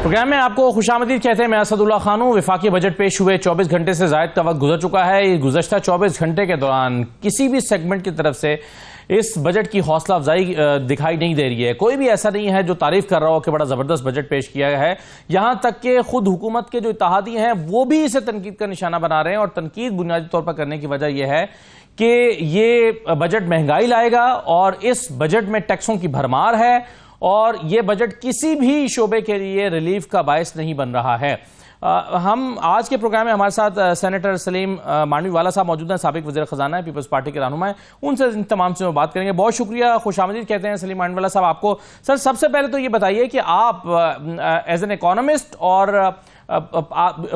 Programme में आपको खुशामदीद कहते हैं। मैं असदुल्ला खान हूं। वफाकी बजट पेश हुए 24 घंटे से ज़ायद का वक्त गुजर चुका है। इस गुज़श्ता 24 घंटे के दौरान किसी भी सेगमेंट की तरफ से इस बजट की हौसला अफजाई दिखाई नहीं दे रही है। कोई भी ऐसा नहीं है जो तारीफ कर रहा हो कि बड़ा ज़बरदस्त बजट पेश किया गया है। यहां तक कि खुद हुकूमत के जो इत्तेहादी हैं वो भी इसे तनकीद का निशाना बना रहे हैं, और तनकीद बुनियादी तौर पर करने की वजह यह है कि ये बजट महंगाई लाएगा और इस बजट में टैक्सों की भरमार है, और ये बजट किसी भी शोबे के लिए रिलीफ का बायस नहीं बन रहा है। हम आज के प्रोग्राम में हमारे साथ सेनेटर सलीम मांडवी वाला साहब मौजूद हैं, साबिक वज़ीर ख़ज़ाना है, पीपल्स पार्टी के रहनुमा हैं। उनसे इन तमाम चीज़ों में बात करेंगे। बहुत शुक्रिया, खुशामदीद कहते हैं सलीम मांडवी वाला साहब आपको। सर, सबसे पहले तो ये बताइए कि आप एज एन इकोनॉमिस्ट और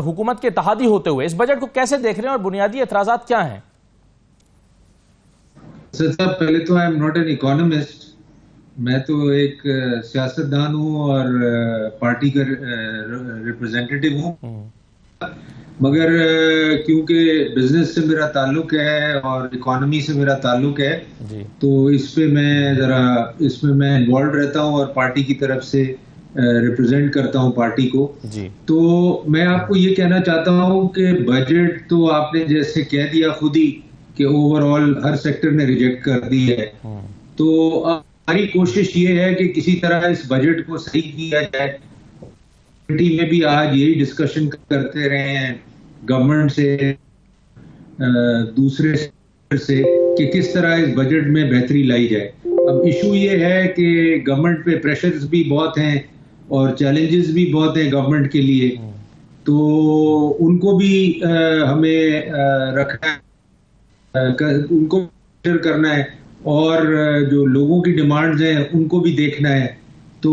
हुकूमत के इत्तेहादी होते हुए इस बजट को कैसे देख रहे हैं और बुनियादी एतराज़ात क्या हैं? सर साहब, पहले तो I am not an economist, मैं तो एक सियासतदान हूँ और पार्टी का रिप्रेजेंटेटिव हूँ। मगर क्योंकि बिजनेस से मेरा ताल्लुक है और इकोनॉमी से मेरा ताल्लुक है, तो इसमें मैं इन्वॉल्व रहता हूँ और पार्टी की तरफ से रिप्रेजेंट करता हूँ पार्टी को। तो मैं आपको ये कहना चाहता हूँ कि बजट तो आपने जैसे कह दिया खुद ही कि ओवरऑल हर सेक्टर ने रिजेक्ट कर दी है। तो हमारी कोशिश ये है कि किसी तरह इस बजट को सही किया जाए। कमेटी में भी आज यही डिस्कशन करते रहे हैं गवर्नमेंट से, दूसरे सेक्टर से, कि किस तरह इस बजट में बेहतरी लाई जाए। अब इशू ये है कि गवर्नमेंट पे प्रेशर्स भी बहुत हैं और चैलेंजेस भी बहुत हैं गवर्नमेंट के लिए, तो उनको भी हमें रखना है, उनको करना है, और जो लोगों की डिमांड्स हैं उनको भी देखना है। तो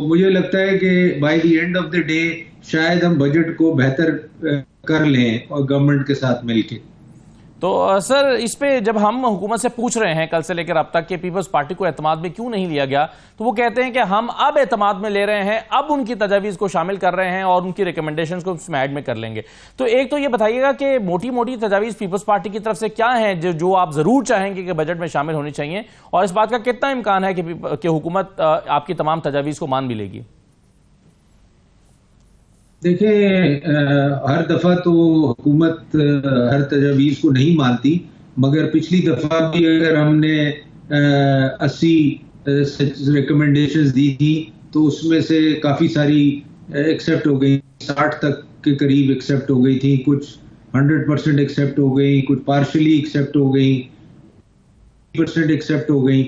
मुझे लगता है कि by the end of the day शायद हम बजट को बेहतर कर लें और गवर्नमेंट के साथ मिलके। तो सर, इस पे जब हम हुकूमत से पूछ रहे हैं कल से लेकर अब तक कि पीपल्स पार्टी को एतमाद में क्यों नहीं लिया गया, तो वो कहते हैं कि हम अब एतमाद में ले रहे हैं, अब उनकी तजावीज़ को शामिल कर रहे हैं और उनकी रिकमेंडेशंस को उसमें ऐड में कर लेंगे। तो एक तो ये बताइएगा कि मोटी मोटी तजावीज़ पीपल्स पार्टी की तरफ से क्या हैं जो आप ज़रूर चाहेंगे कि बजट में शामिल होनी चाहिए, और इस बात का कितना इम्कान है कि हुकूमत आपकी तमाम तजावीज़ को मान भी लेगी? देखिए, हर दफा तो हुकूमत हर तजावीज़ को नहीं मानती, मगर पिछली दफा भी अगर हमने 80 रिकमेंडेशंस दी थी तो उसमें से काफ़ी सारी एक्सेप्ट हो गई, 60 तक के करीब एक्सेप्ट हो गई थी, कुछ 100% एक्सेप्ट हो गई, कुछ पार्शली एक्सेप्ट हो गई, 50% एक्सेप्ट हो गई।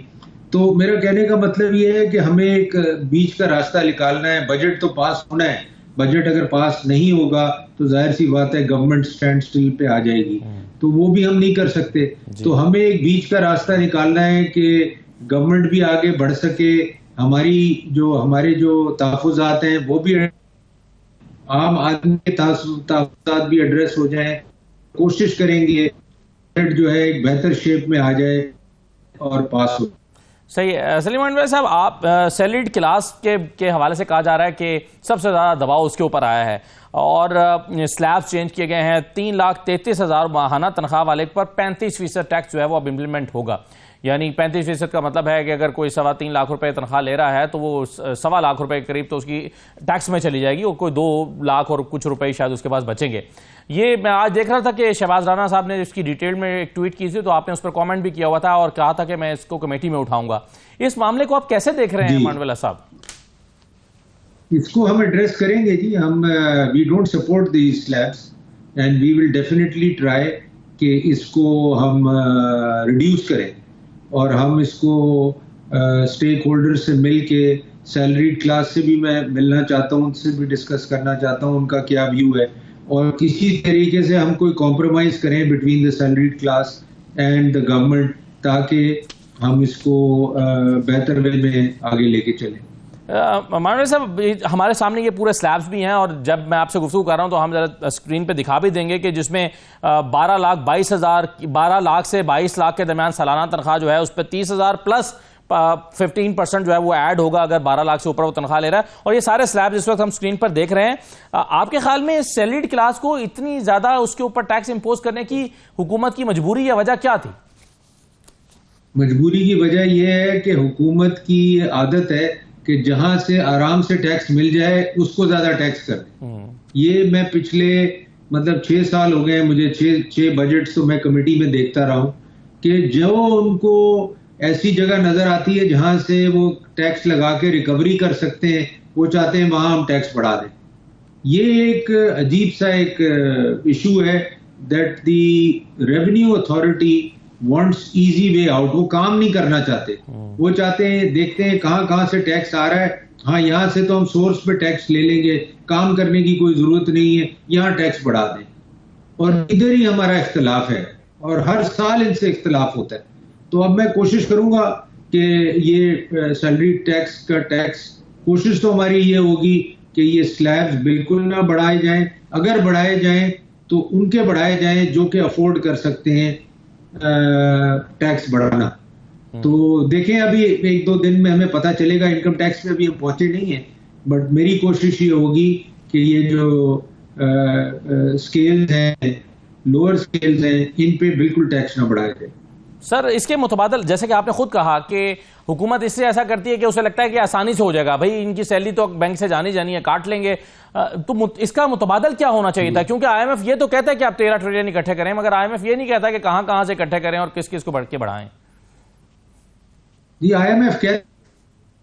तो मेरा कहने का मतलब ये है कि हमें एक बीच का रास्ता निकालना है। बजट तो पास होना है, बजट अगर पास नहीं होगा तो जाहिर सी बात है गवर्नमेंट स्टैंड स्टिल पे आ जाएगी, तो वो भी हम नहीं कर सकते। तो हमें एक बीच का रास्ता निकालना है कि गवर्नमेंट भी आगे बढ़ सके, हमारे जो तहफ़्फ़ुज़ात हैं वो भी, आम आदमी के तहफ़्फ़ुज़ात भी एड्रेस हो जाए। कोशिश करेंगे बजट जो है एक बेहतर शेप में आ जाए और पास हो। सही। सलीम मांडवी साहब, आप सैलरीड क्लास के हवाले से कहा जा रहा है कि सबसे ज़्यादा दबाव उसके ऊपर आया है, और स्लैब्स चेंज किए गए हैं। 3,33,000 माहाना तनख्वाह वाले पर 35% टैक्स जो है वो अब इम्प्लीमेंट होगा। यानी 35% का मतलब है कि अगर कोई 3.25 लाख रुपए तनख्वाह ले रहा है तो वो 1.25 लाख रुपए के करीब तो उसकी टैक्स में चली जाएगी, और कोई 2 लाख और कुछ रुपए शायद उसके पास बचेंगे। ये मैं आज देख रहा था कि शहबाज राना साहब ने इसकी डिटेल में एक ट्वीट की थी, तो आपने उस पर कमेंट भी किया हुआ था और कहा था कि मैं इसको कमेटी में उठाऊंगा। इस मामले को आप कैसे देख रहे हैं मांडवी साहब? इसको हम एड्रेस करेंगे जी। हम we don't support these slabs and we will definitely try कि इसको हम रिड्यूस करें, और हम इसको स्टेक होल्डर से मिल के, सैलरीड क्लास से भी मैं मिलना चाहता हूँ, उनसे भी डिस्कस करना चाहता हूँ उनका क्या व्यू है, और किसी तरीके से हम कोई कॉम्प्रोमाइज करें between the salaried class and the government, ताकि हम इसको बेहतर वे में आगे लेके चलें। मानवीय साहब, हमारे सामने ये पूरे स्लैब्स भी हैं, और जब मैं आपसे गुफ्तगू कर रहा हूं तो हम जरा स्क्रीन पे दिखा भी देंगे कि जिसमें 12 लाख से 22 लाख के दरमियान सालाना तनख्वाह जो है उस पर 30,000 प्लस 15% जो है वो ऐड होगा अगर 12 लाख से ऊपर वो तनख्वाह ले रहा है। और ये सारे स्लैब जिस वक्त हम स्क्रीन पर देख रहे हैं, आपके ख्याल में सैलरीड क्लास को इतनी ज्यादा उसके ऊपर टैक्स इंपोज करने की हुकूमत की मजबूरी या वजह क्या थी? मजबूरी की वजह यह है कि हुकूमत की आदत है कि जहां से आराम से टैक्स मिल जाए उसको ज्यादा टैक्स कर दें। ये मैं पिछले मतलब 6 साल हो गए मुझे, 6 बजट तो मैं कमेटी में देखता रहा हूं कि जो उनको ऐसी जगह नजर आती है जहां से वो टैक्स लगा के रिकवरी कर सकते हैं, वो चाहते हैं वहां हम टैक्स बढ़ा दें। ये एक अजीब सा एक इशू है that the revenue authority wants easy way out. वो काम नहीं करना चाहते, वो चाहते हैं देखते हैं कहां कहां से टैक्स आ रहा है, हाँ यहां से तो हम सोर्स पे टैक्स ले लेंगे, काम करने की कोई जरूरत नहीं है, यहां टैक्स बढ़ा दें। और इधर ही हमारा इख्तलाफ है और हर साल इनसे इख्तलाफ होता है। तो अब मैं कोशिश करूंगा कि ये सैलरी टैक्स का टैक्स, कोशिश तो हमारी ये होगी कि ये स्लैब्स बिल्कुल ना बढ़ाए जाएं, अगर बढ़ाए जाएं तो उनके बढ़ाए जाएं जो कि अफोर्ड कर सकते हैं टैक्स बढ़ाना। तो देखें अभी 1-2 दिन में हमें पता चलेगा, इनकम टैक्स में अभी हम पहुंचे नहीं है, बट मेरी कोशिश ये होगी कि ये जो स्केल्स हैं, लोअर स्केल्स हैं, इन पे बिल्कुल टैक्स ना बढ़ाया जाए। सर इसके मुतबादल जैसे कि आपने खुद कहा कि हुकूमत इससे ऐसा करती है कि उसे लगता है कि आसानी से हो जाएगा, भाई इनकी सैलरी तो बैंक से जानी जानी है, काट लेंगे, तो इसका मुतबादल क्या होना चाहिए था? क्योंकि आईएमएफ ये तो कहता है कि आप 13 ट्रिलियन इकट्ठे करें, मगर आईएमएफ ये नहीं कहता कि कहां कहां से इकट्ठे करें और किस किस को बढ़ के बढ़ाएं। जी आईएमएफ कहता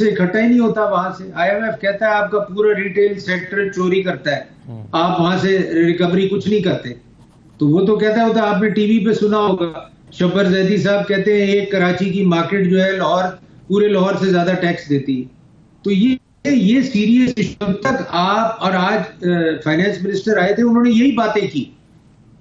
है इकट्ठा ही नहीं होता वहां से। आईएमएफ कहता है आपका पूरा रिटेल सेक्टर चोरी करता है, आप वहां से रिकवरी कुछ नहीं करते। तो वो तो कहता होता, आपने टीवी पे सुना होगा, शब्बर जैदी साहब कहते हैं एक कराची की मार्केट जो है लाहौर, पूरे लाहौर से ज्यादा टैक्स देती है। तो ये सीरियस इशू। अब तक आप और आज फाइनेंस मिनिस्टर आए थे, उन्होंने यही बातें की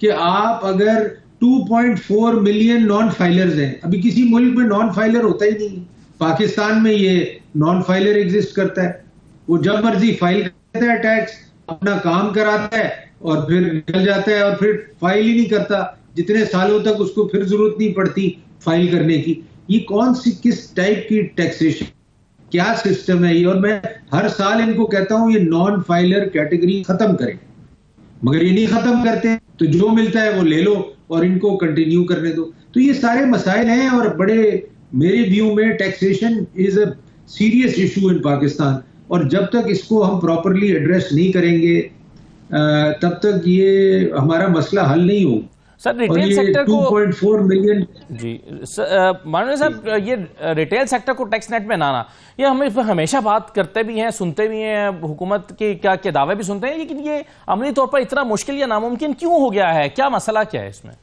कि आप अगर 2.4 मिलियन नॉन फाइलर्स हैं, अभी किसी मुल्क में नॉन फाइलर होता ही नहीं, पाकिस्तान में ये नॉन फाइलर एग्जिस्ट करता है। वो जब मर्जी फाइल करता है टैक्स, अपना काम कराता है और फिर निकल जाता है और फिर फाइल ही नहीं करता, जितने सालों तक उसको फिर जरूरत नहीं पड़ती फाइल करने की। ये कौन सी किस टाइप की टैक्सेशन, क्या सिस्टम है ये? और मैं हर साल इनको कहता हूं ये नॉन फाइलर कैटेगरी खत्म करें, मगर ये नहीं खत्म करते, तो जो मिलता है वो ले लो और इनको कंटिन्यू करने दो। तो ये सारे मसाइल हैं और बड़े, मेरे व्यू में taxation is a serious issue in Pakistan, और जब तक इसको हम प्रॉपरली एड्रेस नहीं करेंगे तब तक ये हमारा मसला हल नहीं होगा। सर रिटेल सेक्टर को 2.4 मिलियन जी माननीय साहब, ये रिटेल सेक्टर को टैक्स नेट में लाना, ये हम हमेशा बात करते भी हैं, सुनते भी हैं, हुकूमत के क्या दावे भी सुनते हैं, लेकिन ये अमली तौर पर इतना मुश्किल या नामुमकिन क्यों हो गया है? क्या मसला क्या है इसमें?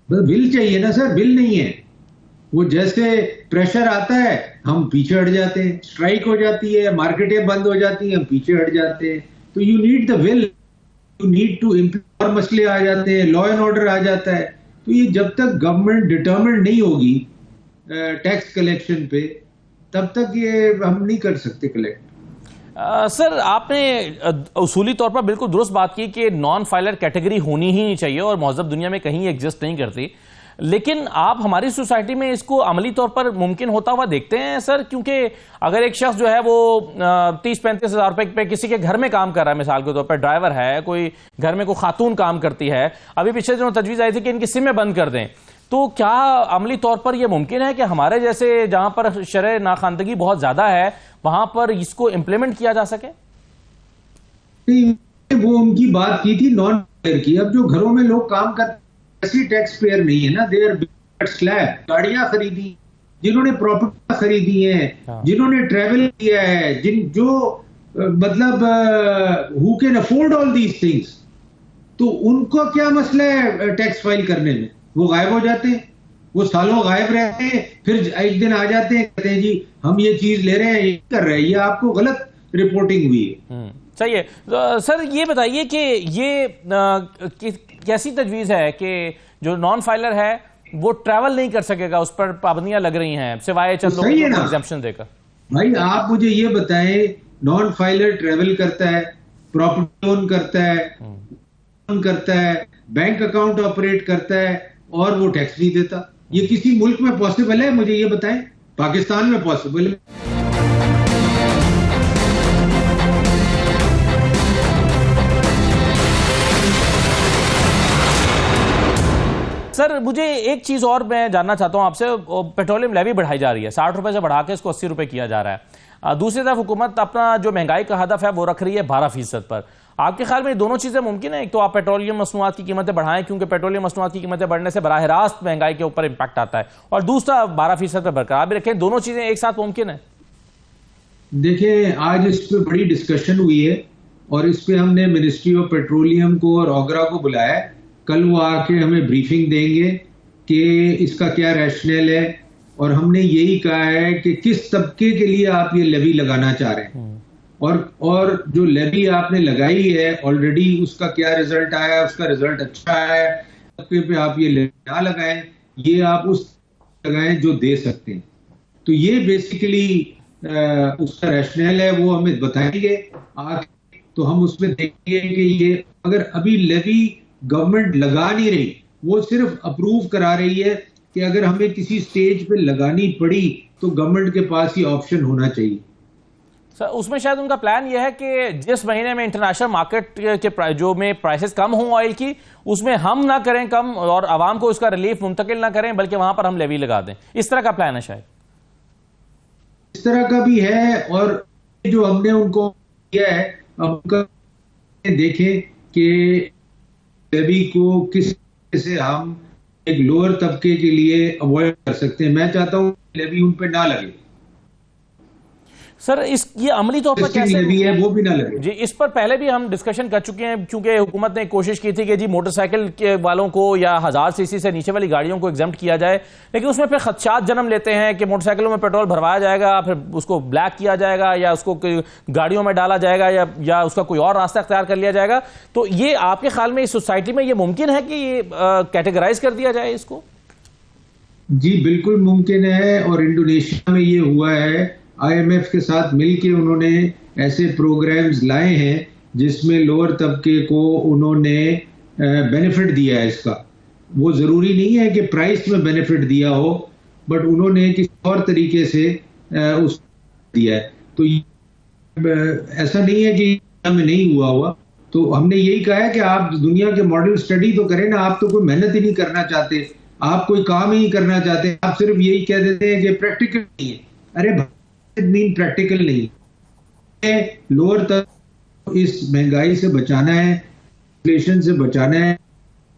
बिल चाहिए ना सर, बिल नहीं है। वो जैसे प्रेशर आता है हम पीछे हट जाते हैं, स्ट्राइक हो जाती है, मार्केटें बंद हो जाती हैं, हम पीछे हट जाते हैं। तो you need the will, you need to implement, और मसले आ जाते हैं, लॉ एंड ऑर्डर आ जाता है। तो ये जब तक गवर्नमेंट डिटर्मिन्ड नहीं होगी टैक्स कलेक्शन पे, तब तक ये हम नहीं कर सकते कलेक्ट। सर आपने उसूली तौर पर बिल्कुल दुरुस्त बात की कि नॉन फाइलर कैटेगरी होनी ही नहीं चाहिए और महज़ब दुनिया में कहीं एग्जिस्ट नहीं करती, लेकिन आप हमारी सोसाइटी में इसको अमली तौर पर मुमकिन होता हुआ देखते हैं सर? क्योंकि अगर एक शख्स जो है वो 30-35 हज़ार रुपए पे किसी के घर में काम कर रहा है, मिसाल के तौर पर ड्राइवर है, कोई घर में कोई खातून काम करती है, अभी पिछले दिनों तजवीज़ आई थी कि इनकी सिमें बंद कर दें, तो क्या अमली तौर पर यह मुमकिन है कि हमारे जैसे जहां पर शरअ नाखानदगी बहुत ज्यादा है वहां पर इसको इम्प्लीमेंट किया जा सके? वो उनकी बात की थी नॉन फाइलर की। अब जो घरों में लोग काम करते ऐसी टैक्स पेयर नहीं है ना, देयर स्लैब, गाड़ियां खरीदी, जिन्होंने प्रॉपर्टी खरीदी है, जिन्होंने ट्रेवल किया है, मतलब who can afford all these things, तो उनको क्या मसला है टैक्स फाइल करने में? वो गायब हो जाते हैं, वो सालों गायब रहते हैं, फिर एक दिन आ जाते हैं, कहते हैं जी हम ये चीज ले रहे हैं, ये कर रहे हैं, ये आपको गलत रिपोर्टिंग हुई है। सही है। सर ये बताइए कि ये कैसी तजवीज़ है कि जो नॉन फाइलर है वो ट्रैवल नहीं कर सकेगा, उस पर पाबंदियां लग रही हैं सिवाय चंद लोगों को एग्जेम्पशन देकर? भाई आप मुझे ये बताएं, नॉन फाइलर ट्रैवल करता है, प्रॉपर्टी ओन करता है, बैंक अकाउंट ऑपरेट करता है और वो टैक्स नहीं देता, ये किसी मुल्क में पॉसिबल है? मुझे ये बताएं। पाकिस्तान में पॉसिबल है। सर मुझे एक चीज और मैं जानना चाहता हूं आपसे, पेट्रोलियम लेवी बढ़ाई जा रही है, 60 रुपए से बढ़ा के इसको 80 रुपए किया जा रहा है। दूसरी तरफ हुकूमत अपना जो महंगाई का हदफ है वो रख रही है 12% पर। आपके ख्याल में दोनों चीजें मुमकिन है? एक तो आप पेट्रोलियम मसनूआत की कीमतें बढ़ाएं क्योंकि पेट्रोलियम मसनूआत की कीमतें बढ़ने से बराह रास्त महंगाई के ऊपर इंपैक्ट आता है, और दूसरा 12% पर बरकरार भी रखें। दोनों चीजें एक साथ मुमकिन है? देखिए, आज इस पे बड़ी डिस्कशन हुई है और इस पे हमने मिनिस्ट्री ऑफ पेट्रोलियम को और ओगरा को बुलाया। कल वो आके हमें ब्रीफिंग देंगे कि इसका क्या रैशनल है, और हमने यही कहा है कि किस तबके के लिए आप ये लेवी लगाना चाह रहे हैं, और जो लेवी आपने लगाई है ऑलरेडी उसका क्या रिजल्ट आया, उसका रिजल्ट अच्छा है, तबके पे आप ये लेवी ना लगाएं, ये आप उस लगाएं जो दे सकते हैं। तो ये बेसिकली उसका रैशनल है, वो हमें बताएंगे आगे, तो हम उसमें देखेंगे कि ये अगर अभी लेवी गवर्नमेंट लगा नहीं रही, वो सिर्फ अप्रूव करा रही है कि अगर हमें किसी स्टेज पे लगानी पड़ी तो गवर्नमेंट के पास ही ऑप्शन होना चाहिए। सर उसमें शायद उनका प्लान यह है कि जिस महीने में इंटरनेशनल मार्केट के जो में प्राइसेस कम हों ऑयल की, उसमें हम ना करें कम और आवाम को उसका रिलीफ मुंतकिल ना करें, बल्कि वहां पर हम लेवी लगा दें। इस तरह का प्लान है शायद? इस तरह का भी है, और जो हमने उनको किया है, उनका देखें कि लेवी को किस तरह से हम एक लोअर तबके के लिए अवॉइड कर सकते हैं। मैं चाहता हूं लेवी उन पे ना लगे। सर ये अमली तौर पर कैसे लेवी है वो भी ना लगे जी? इस पर पहले भी हम डिस्कशन कर चुके हैं, क्योंकि हुकूमत ने कोशिश की थी कि जी मोटरसाइकिल के वालों को या 1000 सीसी से नीचे वाली गाड़ियों को एग्जम्प्ट किया जाए, लेकिन उसमें फिर खदशात जन्म लेते हैं कि मोटरसाइकिलों में पेट्रोल भरवाया जाएगा, फिर उसको ब्लैक किया जाएगा या उसको गाड़ियों में डाला जाएगा या उसका कोई और रास्ता अख्तियार कर लिया जाएगा। तो ये आपके ख्याल में इस सोसाइटी में ये मुमकिन है कि ये कैटेगराइज कर दिया जाए इसको? जी बिल्कुल मुमकिन है, और इंडोनेशिया में ये हुआ है। IMF के साथ मिलकर उन्होंने ऐसे प्रोग्राम्स लाए हैं जिसमें लोअर तबके को उन्होंने बेनिफिट दिया है। इसका वो जरूरी नहीं है कि प्राइस में बेनिफिट दिया हो, बट उन्होंने किसी और तरीके से उस दिया है। तो ऐसा नहीं है कि में नहीं हुआ। तो हमने यही कहा है कि आप दुनिया के मॉडल स्टडी तो करें ना। आप तो कोई मेहनत ही नहीं करना चाहते, आप कोई काम ही नहीं करना चाहते, आप सिर्फ यही कह देते हैं कि प्रैक्टिकल नहीं है। अरे मीन प्रैक्टिकल नहीं है। लोअर तक इस महंगाई से बचाना है, इन्फ्लेशन से बचाना है,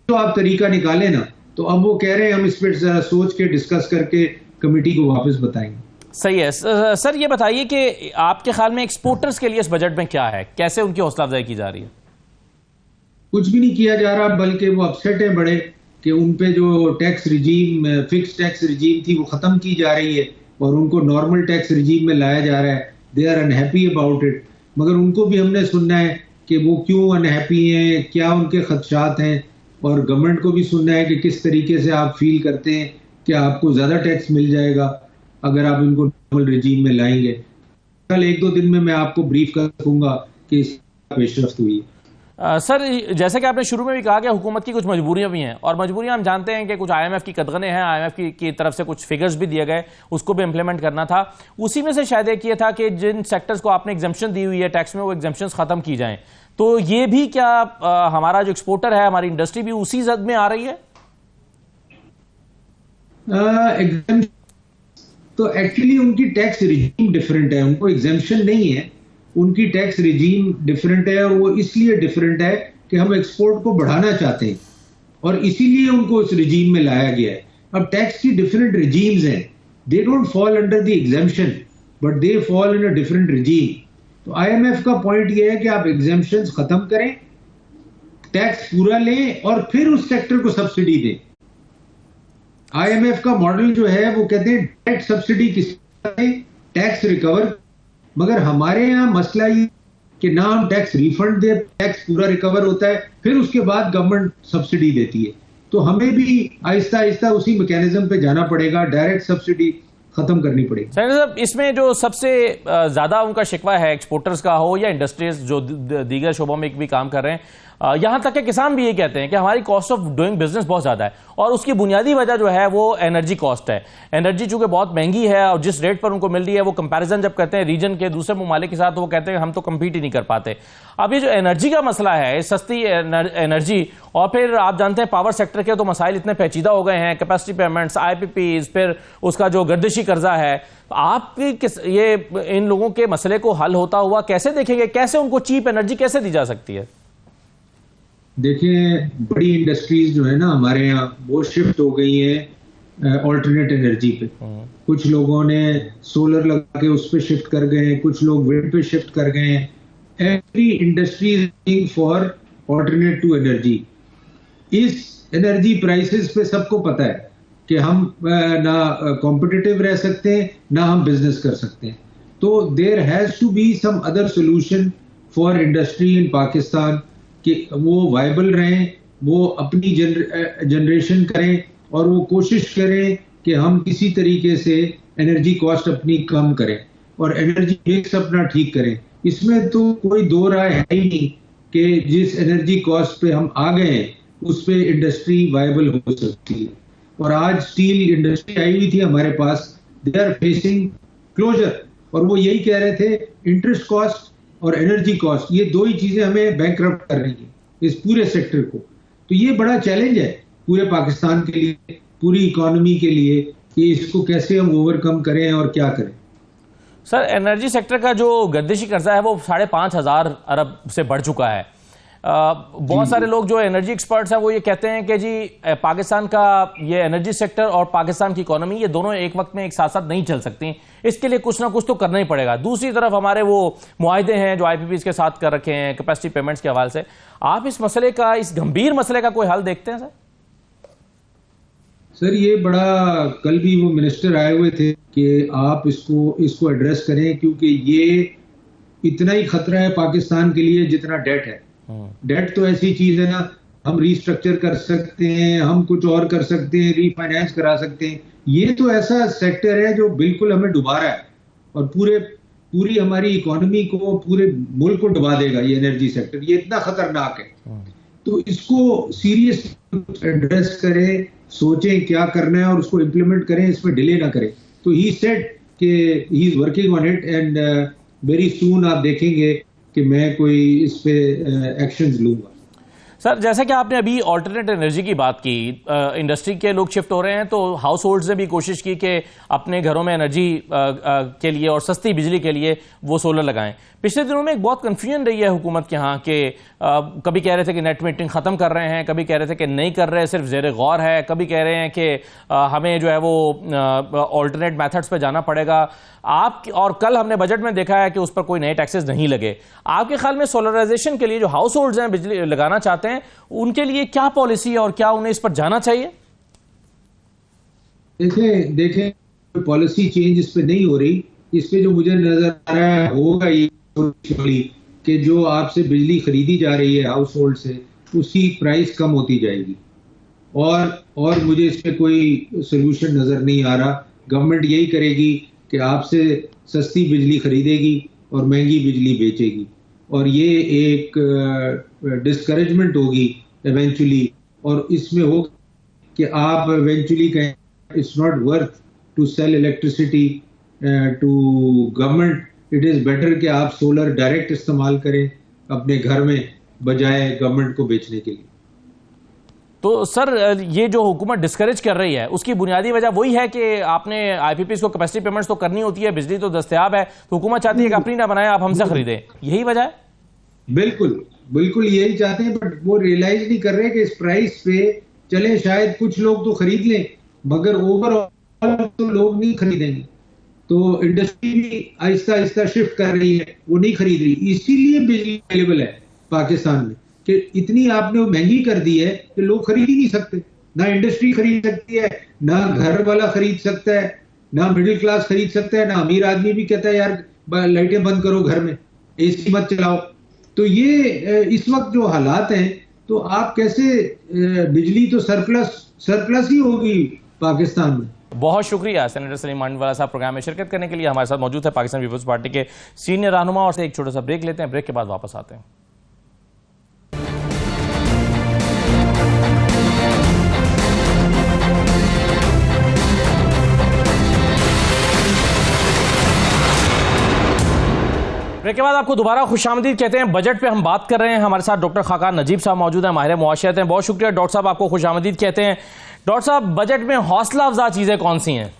तो आप तरीका निकालें ना। तो अब वो कह रहे हैं हम इस पर जरा सोच के डिस्कस करके कमेटी को वापस बताएंगे। सही है। सर ये बताइए कि आपके ख्याल में एक्सपोर्टर्स के लिए इस बजट में क्या है, कैसे उनकी हौसला अफजाई की जा रही है? कुछ भी नहीं किया जा रहा, बल्कि वो अपसेट है बड़े कि उन पे जो tax regime, fix tax regime थी, वो खत्म की जा रही है और उनको नॉर्मल टैक्स रिजीम में लाया जा रहा है। They are unhappy about it. मगर उनको भी हमने सुनना है कि वो क्यों अनहैप्पी हैं, क्या उनके खदशात हैं, और गवर्नमेंट को भी सुनना है कि किस तरीके से आप फील करते हैं कि आपको ज्यादा टैक्स मिल जाएगा अगर आप इनको नॉर्मल रिजीम में लाएंगे। कल 1-2 दिन में मैं आपको ब्रीफ कर सकूंगा कि इसका पेशरफ्त हुई है। सर जैसे कि आपने शुरू में भी कहा कि हुकूमत की कुछ मजबूरियां भी हैं, और मजबूरियां हम जानते हैं कि कुछ IMF की कदगने हैं, IMF की तरफ से कुछ फिगर्स भी दिए गए, उसको भी इंप्लीमेंट करना था। उसी में से शायद एक ये था कि जिन सेक्टर्स को आपने एग्जम्पशन दी हुई है टैक्स में, वो एग्जम्पशन खत्म की जाएं। तो ये भी क्या हमारा जो एक्सपोर्टर है, हमारी इंडस्ट्री भी उसी जद में आ रही है? तो एक्चुअली उनकी टैक्स रिजीम डिफरेंट है, उनको एग्जम्पशन नहीं है, उनकी टैक्स रिजीम डिफरेंट है। और वो इसलिए डिफरेंट है कि हम एक्सपोर्ट को बढ़ाना चाहते हैं और इसीलिए उनको उस रिजीम में लाया गया है। अब टैक्स की डिफरेंट रिजीम्स हैं, they don't fall under the exemption but they fall in a different regime. तो IMF का पॉइंट ये है कि आप एग्जम्पशंस खत्म करें, टैक्स पूरा लें और फिर उस सेक्टर को सब्सिडी दें। IMF का मॉडल जो है वो कहते हैं डायरेक्ट सब्सिडी किसी टैक्स रिकवर, मगर हमारे यहाँ मसला ये कि ना हम टैक्स रिफंड दे, टैक्स पूरा रिकवर होता है, फिर उसके बाद गवर्नमेंट सब्सिडी देती है। तो हमें भी आहिस्ता आहिस्ता उसी मैकेनिज्म पे जाना पड़ेगा, डायरेक्ट सब्सिडी खत्म करनी पड़ेगी। साहब इसमें जो सबसे ज्यादा उनका शिकवा है एक्सपोर्टर्स का हो या इंडस्ट्रीज जो दीगर शोबों में भी काम कर रहे हैं, यहां तक कि किसान भी ये कहते हैं कि हमारी कॉस्ट ऑफ डूइंग बिजनेस बहुत ज्यादा है और उसकी बुनियादी वजह जो है वो एनर्जी कॉस्ट है। एनर्जी चूंकि बहुत महंगी है और जिस रेट पर उनको मिल रही है, वो कंपैरिजन जब करते हैं रीजन के दूसरे ममालिक के साथ, तो वो कहते हैं हम तो कम्पीट ही नहीं कर पाते। अब ये जो एनर्जी का मसला है, सस्ती एनर्जी, और फिर आप जानते हैं पावर सेक्टर के तो मसाइल इतने पेचीदा हो गए हैं, कैपेसिटी पेमेंट्स, IPPs, फिर उसका जो गर्दिशी कर्जा है। आप ये इन लोगों के मसले को हल होता हुआ कैसे देखेंगे? कैसे उनको चीप एनर्जी कैसे दी जा सकती है? देखिए, बड़ी इंडस्ट्रीज जो है ना हमारे यहाँ, वो शिफ्ट हो गई है ऑल्टरनेट एनर्जी पे। कुछ लोगों ने सोलर लगा के उस पे शिफ्ट कर गए हैं, कुछ लोग विंड पे शिफ्ट कर गए हैं। Every industry is looking for alternate to energy. इस एनर्जी प्राइसेस पे सबको पता है कि हम ना कॉम्पिटिटिव रह सकते हैं, ना हम बिजनेस कर सकते हैं। तो there has to be some other solution for industry in Pakistan कि वो वायबल रहें, वो अपनी जनरेशन करें और वो कोशिश करें कि हम किसी तरीके से एनर्जी कॉस्ट अपनी कम करें और एनर्जी मिक्स अपना ठीक करें। इसमें तो कोई दो राय है ही नहीं कि जिस एनर्जी कॉस्ट पे हम आ गए हैं उस पे इंडस्ट्री वायबल हो सकती है। और आज स्टील इंडस्ट्री आई हुई थी हमारे पास, दे आर फेसिंग क्लोजर, और वो यही कह रहे थे इंटरेस्ट कॉस्ट और एनर्जी कॉस्ट, ये दो ही चीजें हमें बैंकरप्ट कर रही हैं इस पूरे सेक्टर को। तो ये बड़ा चैलेंज है पूरे पाकिस्तान के लिए, पूरी इकोनॉमी के लिए, कि इसको कैसे हम ओवरकम करें और क्या करें। सर, एनर्जी सेक्टर का जो गर्दिशी कर्जा है वो 5,500 अरब से बढ़ चुका है। बहुत सारे लोग जो एनर्जी एक्सपर्ट्स हैं वो ये कहते हैं कि जी पाकिस्तान का ये एनर्जी सेक्टर और पाकिस्तान की इकोनॉमी, ये दोनों एक वक्त में एक साथ साथ नहीं चल सकती, इसके लिए कुछ ना कुछ तो करना ही पड़ेगा। दूसरी तरफ हमारे वो मुआहदे हैं जो IPPs के साथ कर रखे हैं कैपेसिटी पेमेंट्स के हवाले से। आप इस मसले का, इस गंभीर मसले का कोई हल देखते हैं? सर, ये बड़ा, कल भी वो मिनिस्टर आए हुए थे कि आप इसको एड्रेस करें, क्योंकि ये इतना ही खतरा है पाकिस्तान के लिए जितना डेट है। डेट तो ऐसी चीज है ना, हम रीस्ट्रक्चर कर सकते हैं, हम कुछ और कर सकते हैं, रीफाइनेंस करा सकते हैं। ये तो ऐसा सेक्टर है जो बिल्कुल हमें डुबा रहा है और पूरी हमारी इकोनॉमी को, पूरे मुल्क को डुबा देगा ये एनर्जी सेक्टर। ये इतना खतरनाक है, तो इसको सीरियसली एड्रेस करें, सोचें क्या करना है और उसको इम्प्लीमेंट करें, इसमें डिले ना करें। तो ही सेड कि he is working on it and very soon आप देखेंगे कि मैं कोई इस पे एक्शंस लूंगा। सर, जैसा कि आपने अभी ऑल्टरनेट एनर्जी की बात की, इंडस्ट्री के लोग शिफ्ट हो रहे हैं, तो हाउस होल्ड्स ने भी कोशिश की कि अपने घरों में एनर्जी के लिए और सस्ती बिजली के लिए वो सोलर लगाएं। पिछले दिनों में एक बहुत कन्फ्यूजन रही है हुकूमत के यहाँ कि कभी कह रहे थे कि नेट मीटरिंग ख़त्म कर रहे हैं, कभी कह रहे थे कि नहीं कर रहे, सिर्फ ज़ेर गौर है, कभी कह रहे हैं कि हमें जो है वो ऑल्टरनेट मेथड्स पे जाना पड़ेगा। और कल हमने बजट में देखा है कि उस पर कोई नए टैक्सेस नहीं लगे। आपके ख्याल में सोलराइजेशन के लिए जो हाउस होल्ड्स हैं बिजली लगाना चाहते हैं, उनके लिए क्या पॉलिसी है और क्या उन्हें इस पर जाना चाहिए? देखें पॉलिसी चेंज इस पे नहीं हो रही। इस पे जो मुझे नजर आ रहा है होगा ये कि जो आपसे बिजली खरीदी जा रही है हाउस होल्ड से, उसकी प्राइस कम होती जाएगी। और मुझे इस पे कोई सोल्यूशन नजर नहीं आ रहा। गवर्नमेंट यही करेगी कि आपसे सस्ती बिजली खरीदेगी और महंगी बिजली बेचेगी, और ये एक डिस्करेजमेंट होगी इवेंचुअली। और इसमें हो कि आप इवेंचुअली कहें it's not worth to sell electricity to government, it is better कि आप सोलर डायरेक्ट इस्तेमाल करें अपने घर में बजाय गवर्नमेंट को बेचने के लिए। तो सर, ये जो हुकूमत डिस्करेज कर रही है उसकी बुनियादी वजह वही है कि आपने IPPs को कैपेसिटी पेमेंट्स तो करनी होती है, बिजली तो दस्तयाब है, तो हुकूमत चाहती है कि अपनी ना बनाए, आप हमसे खरीदें, यही वजह है? बिल्कुल यही चाहते हैं, बट वो रियलाइज नहीं कर रहे कि इस प्राइस पे चले शायद कुछ लोग तो खरीद लें, मगर ओवरऑल तो लोग नहीं खरीदेंगे। तो इंडस्ट्री भी आहिस्ता आहिस्ता शिफ्ट कर रही है, वो नहीं खरीद रही। इसीलिए बिजली अवेलेबल है पाकिस्तान में कि इतनी आपने महंगी कर दी है कि लोग खरीद ही नहीं सकते। ना इंडस्ट्री खरीद सकती है, ना घर वाला खरीद सकता है, ना मिडिल क्लास खरीद सकता है, ना अमीर आदमी भी कहता है यार लाइटें बंद करो घर में, AC मत चलाओ। तो ये इस वक्त जो हालात हैं, तो आप कैसे, बिजली तो सरप्लस ही होगी पाकिस्तान में। बहुत शुक्रिया सेनेटर सलीम मांडवाला साहब प्रोग्राम में शिरकत करने के लिए। हमारे साथ मौजूद है पाकिस्तान पीपल्स पार्टी के सीनियर रहनुमा। और से एक छोटा सा ब्रेक लेते हैं, ब्रेक के बाद वापस आते हैं। ब्रेक के बाद आपको दोबारा खुशामदीद कहते हैं। बजट पे हम बात कर रहे हैं, हमारे साथ डॉक्टर खाकान नजीब साहब मौजूद हैं, माहिर मुआशरत हैं। बहुत शुक्रिया डॉक्टर साहब, आपको खुशामदीद कहते हैं। डॉक्टर साहब, बजट में हौसला अफजा चीज़ें कौन सी हैं?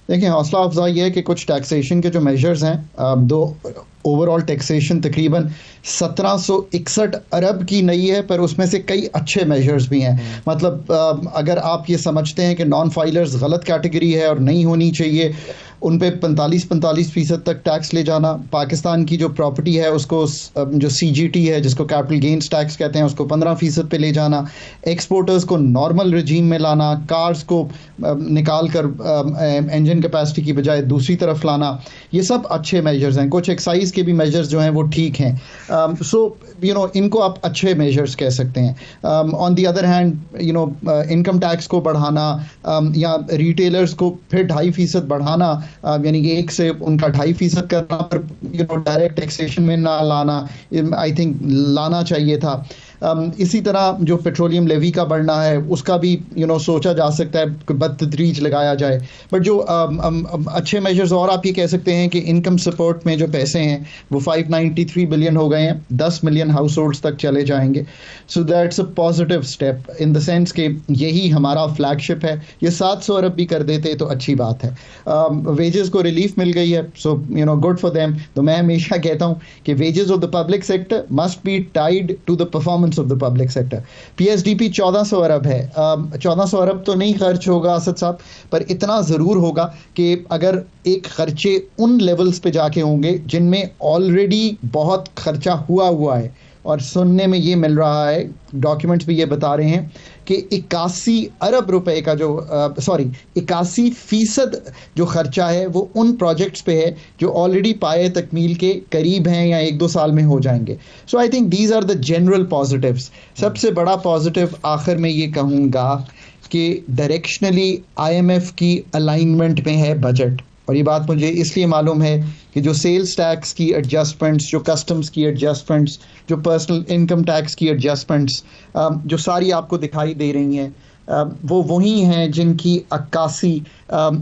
देखिए, हौसला अफजा ये है कि कुछ टैक्सेशन के जो मेजर्स हैं, दो ओवरऑल टैक्सेशन तकरीबन 1761 अरब की नई है, पर उसमें से कई अच्छे मेजर्स भी हैं। मतलब अगर आप ये समझते हैं कि नॉन फाइलर्स गलत कैटेगरी है और नहीं होनी चाहिए, उन पे 45% तक टैक्स ले जाना, पाकिस्तान की जो प्रॉपर्टी है उसको जो CGT है जिसको कैपिटल गेन्स टैक्स कहते हैं उसको 15% पे ले जाना, एक्सपोर्टर्स को नॉर्मल रजीम में लाना, कार्स को निकाल कर इंजन कैपेसिटी की बजाय दूसरी तरफ लाना, ये सब अच्छे मेजर्स हैं। कुछ एक्साइज के भी मेजर्स जो हैं वो ठीक हैं। सो इनको आप अच्छे मेजर्स कह सकते हैं। On the other hand income tax को बढ़ाना या रिटेलर्स को फिर 2.5% बढ़ाना, यानी कि 1 से उनका 2.5% करना, पर डायरेक्ट टैक्सेशन में ना लाना, आई थिंक लाना चाहिए था। इसी तरह जो पेट्रोलियम लेवी का बढ़ना है उसका भी सोचा जा सकता है, बतदरीज लगाया जाए। बट जो अच्छे मेजर्स और आप ये कह सकते हैं कि इनकम सपोर्ट में जो पैसे हैं वो 593 बिलियन हो गए हैं, 10 मिलियन हाउस होल्ड्स तक चले जाएंगे। So that's a positive step in the sense कि यही हमारा फ्लैगशिप है। ये 700 अरब भी कर देते तो अच्छी बात है। वेजेस को रिलीफ मिल गई है, सो गुड फॉर देम। तो मैं हमेशा कहता हूँ कि wages of the public sector must be tied to the performance of the public sector. PSDP 1400 अरब है। 1400 अरब तो नहीं खर्च होगा असद साहब, पर इतना ज़रूर होगा कि अगर एक खर्चे उन लेवल्स पे जाके होंगे जिनमें ऑलरेडी बहुत खर्चा हुआ है, और सुनने में ये मिल रहा है, डॉक्यूमेंट्स भी ये बता रहे हैं कि 81 अरब रुपए का जो 81% जो खर्चा है वो उन प्रोजेक्ट्स पे है जो ऑलरेडी पाए तकमील के करीब हैं या 1-2 साल में हो जाएंगे। So I think these are the general positives. सबसे बड़ा पॉजिटिव आखिर में ये कहूँगा कि डायरेक्शनली IMF की अलाइनमेंट में है बजट, और ये बात मुझे इसलिए मालूम है कि जो सेल्स टैक्स की एडजस्टमेंट्स, जो कस्टम्स की एडजस्टमेंट्स, जो पर्सनल इनकम टैक्स की एडजस्टमेंट्स जो सारी आपको दिखाई दे रही हैं, वो वही हैं जिनकी अक्कासी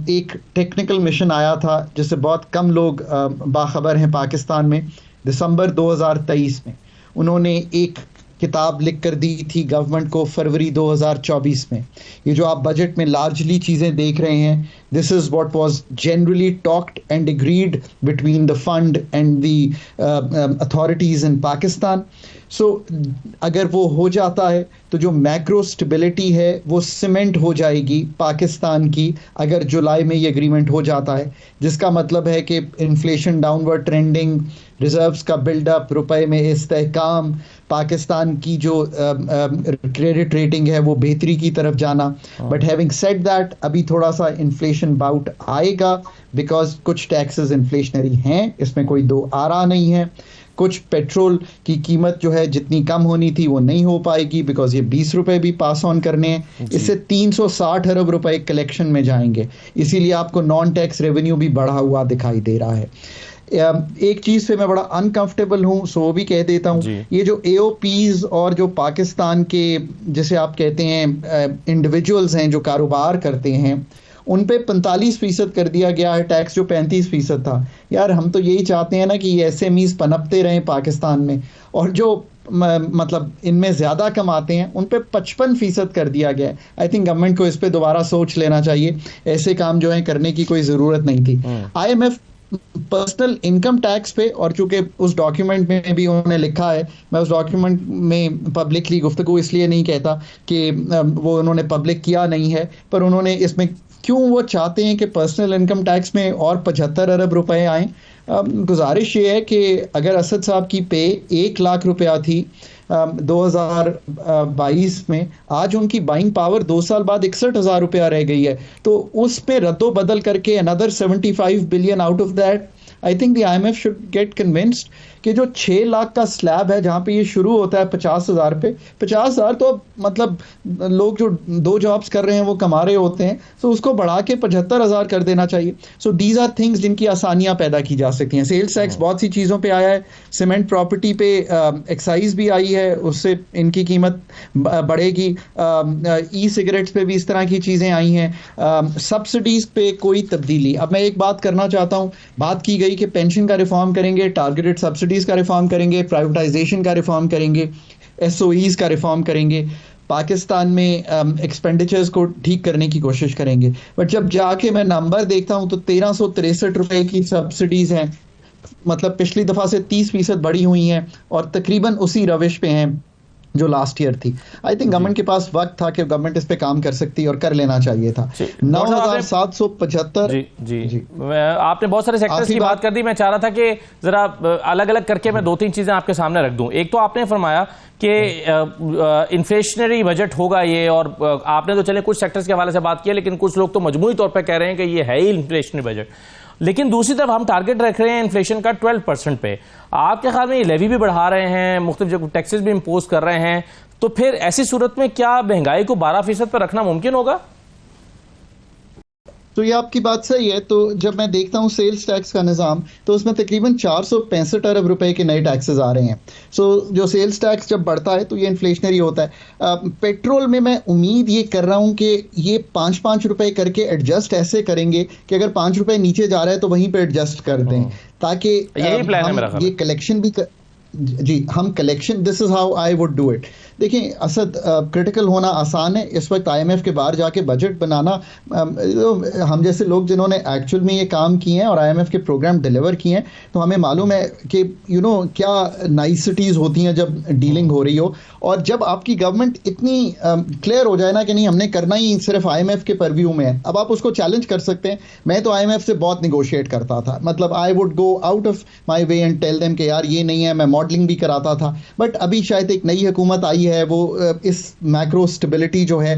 एक टेक्निकल मिशन आया था जिससे बहुत कम लोग बाखबर हैं पाकिस्तान में। दिसंबर 2023 में उन्होंने एक किताब लिख कर दी थी गवर्नमेंट को फरवरी 2024 में। ये जो आप बजट में लार्जली चीज़ें देख रहे हैं, this is what was generally talked and agreed between the fund and the authorities in Pakistan. So अगर वो हो जाता है तो जो मैक्रो स्टेबिलिटी है वो सीमेंट हो जाएगी पाकिस्तान की, अगर जुलाई में ये एग्रीमेंट हो जाता है, जिसका मतलब है कि इन्फ्लेशन डाउनवर्ड ट्रेंडिंग, रिजर्व्स का बिल्डअप, रुपए में इस्तेहकाम, पाकिस्तान की जो क्रेडिट रेटिंग है वो बेहतरी की तरफ जाना। बट हैविंग सेड दैट, अभी थोड़ा सा इन्फ्लेशन बाउट आएगा बिकॉज कुछ टैक्सेस इन्फ्लेशनरी हैं, इसमें कोई दो आरा नहीं है। कुछ पेट्रोल की कीमत जो है जितनी कम होनी थी वो नहीं हो पाएगी बिकॉज ये 20 रुपए भी पास ऑन करने हैं। इससे 360 अरब रुपए कलेक्शन में जाएंगे, इसीलिए आपको नॉन टैक्स रेवेन्यू भी बढ़ा हुआ दिखाई दे रहा है। एक चीज़ पे मैं बड़ा अनकंफर्टेबल हूँ, सो वो भी कह देता हूँ, ये जो AOPs और जो पाकिस्तान के जैसे आप कहते हैं इंडिविजुअल्स हैं जो कारोबार करते हैं, उन पे 45% कर दिया गया है टैक्स, जो 35% था। यार हम तो यही चाहते हैं ना कि ये SMEs पनपते रहें पाकिस्तान में, और जो मतलब इनमें ज़्यादा कमाते हैं उन पे 55% कर दिया गया है। आई थिंक गवर्नमेंट को इस पे दोबारा सोच लेना चाहिए, ऐसे काम जो है करने की कोई ज़रूरत नहीं थी। IMF पर्सनल इनकम टैक्स पे, और चूंकि उस डॉक्यूमेंट में भी उन्होंने लिखा है, मैं उस डॉक्यूमेंट में पब्लिकली गुफ्तगू इसलिए नहीं कहता कि वो उन्होंने पब्लिक किया नहीं है, पर उन्होंने इसमें क्यों वो चाहते हैं कि पर्सनल इनकम टैक्स में और 75 अरब रुपए आएँ। गुजारिश ये है कि अगर असद साहब की पे 1 लाख रुपया थी 2022 में, आज उनकी बाइंग पावर 2 साल बाद 61,000 रुपया रह गई है, तो उस पे रद्दो बदल करके another 75 billion out of that, I think the IMF should get convinced कि जो 6 लाख का स्लैब है जहाँ पे ये शुरू होता है 50,000 पे, 50,000 तो मतलब लोग जो 2 जॉब्स कर रहे हैं वो कमा रहे होते हैं, तो उसको बढ़ा के 75,000 कर देना चाहिए। सो दीज आर थिंग्स जिनकी आसानियाँ पैदा की जा सकती हैं। सेल्स टैक्स बहुत सी चीज़ों पे आया है, सीमेंट प्रॉपर्टी पे एक्साइज भी आई है, उससे इनकी कीमत बढ़ेगी। E-सिगरेट्स पे भी इस तरह की चीज़ें आई हैं। सब्सिडीज़ पे कोई तब्दीली। अब मैं एक बात करना चाहता हूँ, बात की गई यही कि पेंशन का रिफॉर्म करेंगे, टारगेटेड सब्सिडीज का रिफॉर्म करेंगे, प्राइवेटाइजेशन का रिफॉर्म करेंगे, एसओईज का रिफॉर्म करेंगे, पाकिस्तान में एक्सपेंडिचर्स को ठीक करने की कोशिश करेंगे। बट जब जाके मैं नंबर देखता हूं तो 1363 रुपए की सब्सिडीज हैं, मतलब पिछली दफा से 30% बढ़ी हुई हैं और तकरीबन उसी रविश पे हैं जो लास्ट ईयर थी। आई थिंक गवर्नमेंट के पास वक्त था कि गवर्नमेंट इस पे काम कर सकती और कर लेना चाहिए था। 9,775। जी, आपने बहुत सारे सेक्टर्स की बात कर दी। मैं चाह रहा था कि जरा अलग अलग करके मैं 2-3 चीजें आपके सामने रख दूं। एक तो आपने फरमाया कि इन्फ्लेशनरी बजट होगा ये, और आपने तो चले कुछ सेक्टर्स के हवाले से बात की, लेकिन कुछ लोग तो मजमूई तौर पर कह रहे हैं कि ये है ही इन्फ्लेशनरी बजट। लेकिन दूसरी तरफ हम टारगेट रख रहे हैं इन्फ्लेशन का 12% पे। आपके ख्याल में ये लेवी भी बढ़ा रहे हैं, मुख्तलिफ टैक्सेस भी इम्पोज कर रहे हैं, तो फिर ऐसी सूरत में क्या महंगाई को 12% पर रखना मुमकिन होगा? तो ये आपकी बात सही है। तो जब मैं देखता हूँ सेल्स टैक्स का निज़ाम, तो उसमें तकरीबन 465 अरब रुपए के नए टैक्सेस आ रहे हैं। सो जो सेल्स टैक्स जब बढ़ता है तो ये इन्फ्लेशनरी होता है। पेट्रोल में मैं उम्मीद ये कर रहा हूँ कि ये 5-5 रुपए करके एडजस्ट ऐसे करेंगे कि अगर 5 रुपए नीचे जा रहा है तो वहीं पे एडजस्ट कर दें, ताकि यही प्लान है मेरा। ये कलेक्शन भी जी हम collection, this is how I would do it. देखिए असद, क्रिटिकल होना आसान है इस वक्त। आईएमएफ के बाहर जाके बजट बनाना, हम जैसे लोग जिन्होंने एक्चुअल में ये काम किए हैं और आईएमएफ के प्रोग्राम डिलीवर किए हैं, तो हमें मालूम है कि क्या नाइसिटीज़ होती हैं जब डीलिंग हो रही हो। और जब आपकी गवर्नमेंट इतनी क्लियर हो जाए ना कि नहीं हमने करना ही सिर्फ आईएमएफ के परव्यू में है, अब आप उसको चैलेंज कर सकते हैं। मैं तो आईएमएफ से बहुत निगोशिएट करता था, मतलब I would go out of my way and tell them कि यार ये नहीं है। मैं मॉडलिंग भी कराता था। बट अभी शायद एक नई हुकूमत आई है, वो इस मैक्रो स्टेबिलिटी जो है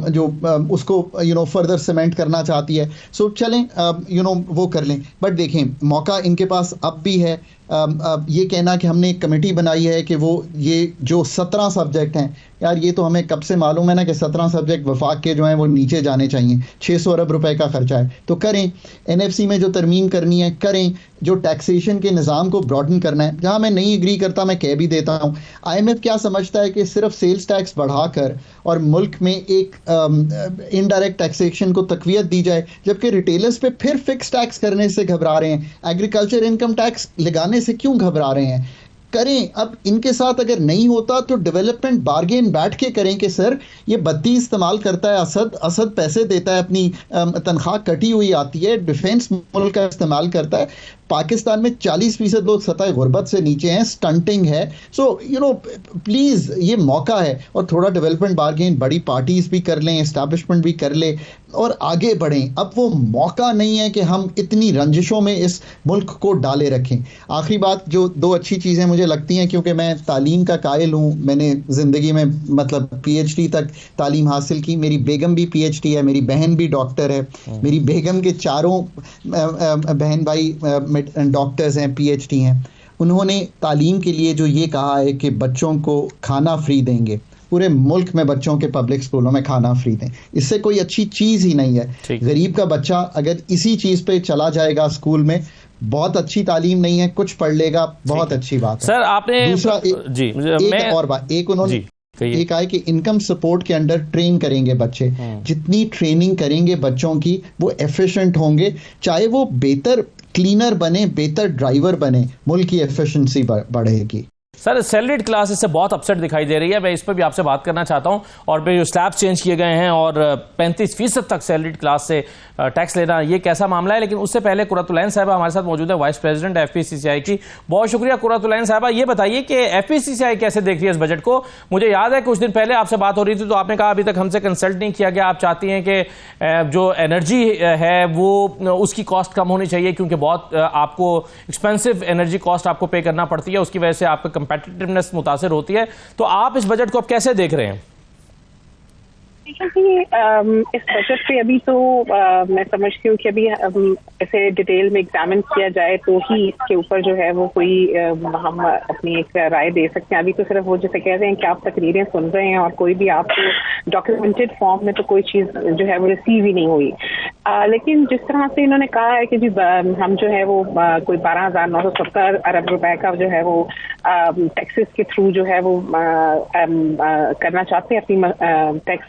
जो उसको फर्दर सीमेंट करना चाहती है। सो चलें वो कर लें। बट देखें मौका इनके पास अब भी है। ये कहना कि हमने एक कमेटी बनाई है कि वो ये जो 17 सब्जेक्ट हैं, यार ये तो हमें कब से मालूम है ना कि 17 सब्जेक्ट वफाक के जो हैं वो नीचे जाने चाहिए। 600 अरब रुपए का खर्चा है, तो करें। एनएफसी में जो तरमीम करनी है करें। जो टैक्सेशन के निज़ाम को ब्रॉडन करना है, जहां मैं नहीं एग्री करता मैं कह भी देता हूं। आईएमएफ क्या समझता है कि सिर्फ सेल्स टैक्स बढ़ाकर और मुल्क में एक इनडायरेक्ट टैक्सेशन को तकवीयत दी जाए, जबकि रिटेलर्स पे फिर फिक्स टैक्स करने से घबरा रहे हैं। एग्रीकल्चर इनकम टैक्स लगाने से क्यों घबरा रहे हैं? करें। अब इनके साथ अगर नहीं होता तो डेवलपमेंट बार्गेन बैठ के करें कि सर ये बत्ती इस्तेमाल करता है असद पैसे देता है, अपनी तनख्वाह कटी हुई आती है, डिफेंस मुल्क का इस्तेमाल करता है। पाकिस्तान में 40% लोग सतह गुर्बत से नीचे हैं, स्टंटिंग है। सो प्लीज़ ये मौका है, और थोड़ा डेवलपमेंट बार्गेन बड़ी पार्टीज भी कर लें, एस्टैब्लिशमेंट भी कर ले और आगे बढ़ें। अब वो मौका नहीं है कि हम इतनी रंजिशों में इस मुल्क को डाले रखें। आखिरी बात, जो 2 अच्छी चीज़ें मुझे लगती हैं, क्योंकि मैं तालीम का कायल हूँ, मैंने ज़िंदगी में मतलब PhD तक तालीम हासिल की। मेरी बेगम भी PhD है, मेरी बहन भी डॉक्टर है, मेरी बेगम के चारों बहन भाई डॉक्टर्स हैं, PhD हैं। उन्होंने तालीम के लिए जो ये कहा है कि बच्चों को खाना फ्री देंगे, पूरे मुल्क में बच्चों के पब्लिक स्कूलों में खाना फ्री दें, इससे कोई अच्छी चीज़ ही नहीं है। गरीब का बच्चा अगर इसी चीज़ पे चला जाएगा स्कूल में, बहुत अच्छी तालीम नहीं है, कुछ पढ़ लेगा, बहुत अच्छी बात है। सर आपने दूसरा उन्होंने एक आए कि इनकम सपोर्ट के अंडर ट्रेन करेंगे बच्चे। जितनी ट्रेनिंग करेंगे बच्चों की, वो एफिशिएंट होंगे, चाहे वो बेहतर क्लीनर बने, बेहतर ड्राइवर बने, मुल्क की एफिशिएंसी बढ़ेगी। सर सैलरीड क्लास इससे बहुत अपसेट दिखाई दे रही है, मैं इस पर भी आपसे बात करना चाहता हूं। और फिर जो स्लैब चेंज किए गए हैं और 35% तक सैलरीड क्लास से टैक्स लेना, ये कैसा मामला है? लेकिन उससे पहले कुर्रतुलैन साहिबा हमारे साथ मौजूद है, वाइस प्रेसिडेंट FPCCI की। बहुत शुक्रिया कुर्रतुलैन साहिबा। ये बताइए कि FPCCI कैसे देख रही है इस बजट को? मुझे याद है कुछ दिन पहले आपसे बात हो रही थी तो आपने कहा अभी तक हमसे कंसल्ट नहीं किया गया, आप चाहती हैं कि जो एनर्जी है वो उसकी कॉस्ट कम होनी चाहिए, क्योंकि बहुत आपको एक्सपेंसिव एनर्जी कॉस्ट आपको पे करना पड़ती है, उसकी वजह से आपका कंपेटिटिवनेस मुतासिर होती है। तो आप इस बजट को अब कैसे देख रहे हैं? इस बजट पे अभी तो मैं समझती हूँ कि अभी ऐसे डिटेल में एग्जामिन किया जाए तो ही इसके ऊपर जो है वो कोई हम अपनी एक राय दे सकते हैं। अभी तो सिर्फ वो जैसे कह रहे हैं कि आप तकरीरें सुन रहे हैं और कोई भी आपको डॉक्यूमेंटेड फॉर्म में तो कोई चीज़ जो है वो रिसीव ही नहीं हुई। लेकिन जिस तरह से इन्होंने कहा है कि जी हम जो है वो कोई 12,970 अरब रुपए का जो है वो टैक्सेस के थ्रू जो है वो करना चाहते हैं, अपनी टैक्स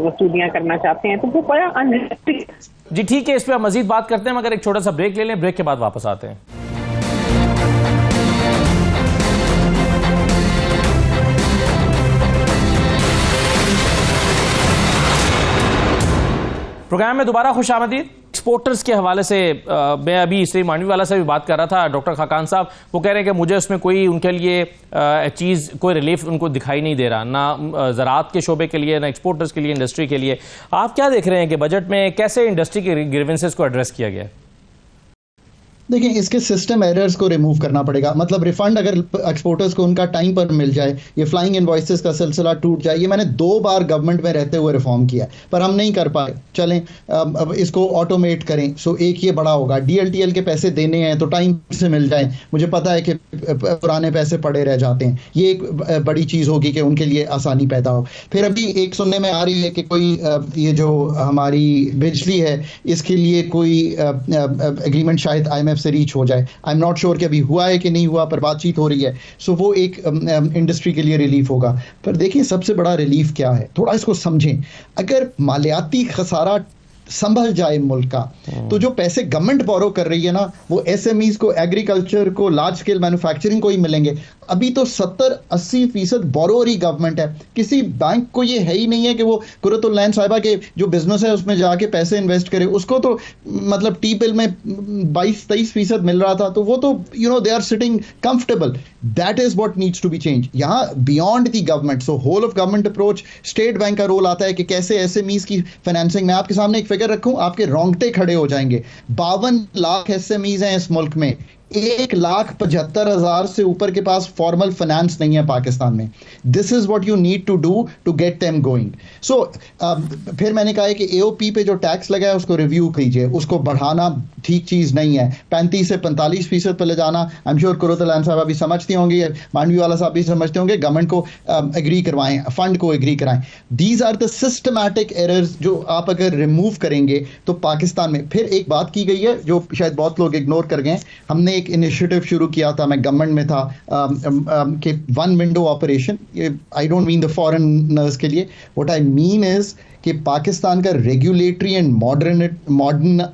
वसूलियां करना चाहते हैं, तो वो बड़ा अनरियलिस्टिक। जी ठीक है, इस पर हम मजीद बात करते हैं, मगर एक छोटा सा ब्रेक ले लें, ब्रेक के बाद वापस आते हैं। प्रोग्राम में दोबारा खुश आमदीद। एक्सपोर्टर्स के हवाले से मैं अभी इसलिए मांडवीवाला से भी बात कर रहा था, डॉक्टर खाकान साहब वो कह रहे हैं कि मुझे उसमें कोई उनके लिए चीज़, कोई रिलीफ उनको दिखाई नहीं दे रहा, ना ज़राअत के शोबे के लिए, ना एक्सपोर्टर्स के लिए, इंडस्ट्री के लिए। आप क्या देख रहे हैं कि बजट में कैसे इंडस्ट्री के ग्रीवेंसेस को एड्रेस किया गया? देखिए, इसके सिस्टम एरर्स को रिमूव करना पड़ेगा। मतलब रिफंड अगर एक्सपोर्टर्स को उनका टाइम पर मिल जाए, ये फ्लाइंग इनवॉइसेस का सिलसिला टूट जाए, ये मैंने 2 बार गवर्नमेंट में रहते हुए रिफॉर्म किया पर हम नहीं कर पाए। चलें अब इसको ऑटोमेट करें, सो एक ये बड़ा होगा। DLTL के पैसे देने हैं तो टाइम से मिल जाए। मुझे पता है कि पुराने पैसे पड़े रह जाते हैं, ये एक बड़ी चीज़ होगी कि उनके लिए आसानी पैदा हो। फिर अभी एक सुनने में आ रही है कि कोई ये जो हमारी बिजली है इसके लिए कोई एग्रीमेंट शायद IMF से रीच हो जाए। आई एम नॉट श्योर कि अभी हुआ है कि नहीं हुआ, पर बातचीत हो रही है। सो वो एक इंडस्ट्री के लिए रिलीफ होगा। पर देखिए सबसे बड़ा रिलीफ क्या है, थोड़ा इसको समझें। अगर मालियाती खसारा संभल जाए मुल्क का, तो जो पैसे गवर्नमेंट बोरो कर रही है ना, वो SMEs को, एग्रीकल्चर को, लार्ज स्केल मैन्युफैक्चरिंग को ही मिलेंगे। अभी तो 70-80% बोरोअर ही गवर्नमेंट है। किसी बैंक को ये है ही नहीं है कि वो कुरतुल्लैन साहिबा के जो बिजनेस है उसमें जाके पैसे इन्वेस्ट करे। उसको तो मतलब टी बिल में 22-23% मिल रहा था, तो वो तो they are sitting comfortable. That is what needs to be change. यहाँ beyond the government, so whole of government approach, state bank का रोल आता है कि कैसे SMEs की फाइनेंसिंग। मैं आपके सामने एक फिगर रखूं, आपके रोंगटे खड़े हो जाएंगे। 52 लाख SMEs हैं इस मुल्क में, 1,75,000 से ऊपर के पास फॉर्मल फाइनेंस नहीं है पाकिस्तान में। This is what you need to do to get them going. So फिर मैंने कहा है कि AOP पे जो टैक्स लगा है उसको रिव्यू कीजिए, उसको बढ़ाना ठीक चीज नहीं है। 35 से 45% पे ले जाना, आई एम श्योर कुरतुल्लैन साहब अभी समझती होंगी, मांडवीवाला साहब भी समझते होंगे। गवर्नमेंट को एग्री करवाएं, फंड को एग्री कराएं। These are the systematic errors जो आप अगर रिमूव करेंगे तो पाकिस्तान में। फिर एक बात की गई है जो शायद बहुत लोग इग्नोर कर गए। हमने एक इनिशिएटिव शुरू किया था, मैं गवर्नमेंट में था, कि 1 window operation. I don't mean the foreigners के लिए, व्हाट आई मीन इज कि पाकिस्तान का रेगुलेटरी एंड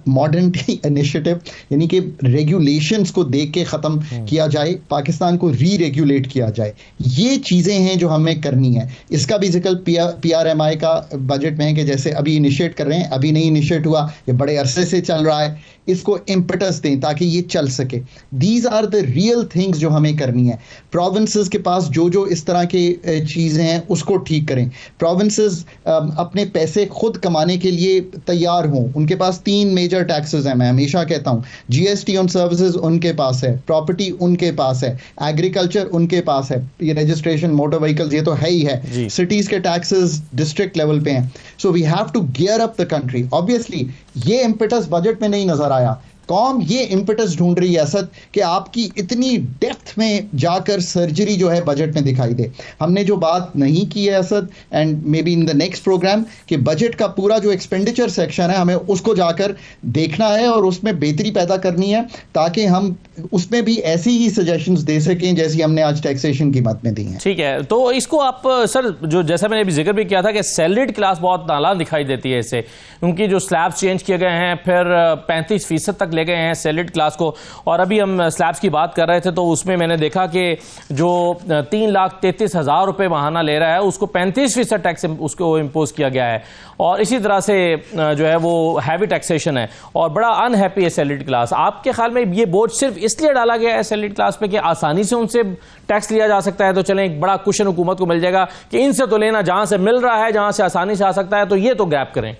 मॉडर्निटी इनिशिएटिव, यानी कि रेगुलेशंस को देख के ख़त्म किया जाए, पाकिस्तान को री-रेगुलेट किया जाए। ये चीज़ें हैं जो हमें करनी है। इसका भी जिक्र PRMI का बजट में है कि जैसे अभी इनिशिएट कर रहे हैं, अभी नहीं इनिशिएट हुआ, ये बड़े अरसे से चल रहा है, इसको इम्पटस दें ताकि ये चल सके। These are the real things जो हमें करनी है। प्रोविंसेस के पास जो जो इस तरह की चीज़ें हैं उसको ठीक करें। प्रोविंसेस अपने पैसे खुद कमाने के लिए तैयार हों। उनके पास 3 मेजर टैक्सेस हैं, मैं हमेशा कहता हूँ। GST ऑन सर्विसेज उनके पास है, प्रॉपर्टी उनके पास है, एग्रीकल्चर उनके पास है, ये रजिस्ट्रेशन मोटर व्हीकल्स ये तो है ही है। सिटीज़ के टैक्सेस डिस्ट्रिक्ट लेवल पे हैं। So we have to gear up the country. Obviously ये इम्पेटस बजट में नहीं नजर आया। कौम ये इम्पेटस ढूंढ रही है असद कि आपकी इतनी डेप्थ में जाकर सर्जरी जो है बजट में दिखाई दे। हमने जो बात नहीं की है Asad, and maybe in the next programme, कि बजट का पूरा जो एक्सपेंडिचर सेक्शन है हमें उसको जाकर देखना है और उसमें बेहतरी पैदा करनी है, ताकि हम उसमें भी ऐसी ही सजेशंस दे सकें जैसी हमने आज टैक्सेशन की बात में दी है। ठीक है, तो इसको आप सर, जो जैसा मैंने अभी जिक्र भी किया था कि सैलरीड क्लास बहुत नाला दिखाई देती है इससे, उनकी जो स्लैब्स चेंज किए गए हैं, फिर 35% तक ले गए हैं सैलरीड क्लास को। और अभी हम स्लैब्स की बात कर रहे थे तो उसमें मैंने देखा कि जो 3,33,000 रुपये माहाना ले रहा है उसको 35% टैक्स उसको इम्पोज किया गया है। और इसी तरह से जो है वो हैवी टैक्सेशन है और बड़ा अनहैप्पी है सैलरीड क्लास। आपके ख्याल में ये बोझ सिर्फ इसलिए डाला गया है सैलरीड क्लास पे कि आसानी से उनसे टैक्स लिया जा सकता है, तो चलें एक बड़ा कुशन हुकूमत को मिल जाएगा कि इनसे तो लेना, जहां से मिल रहा है, जहां से आसानी से आ सकता है, तो ये तो गैप करें?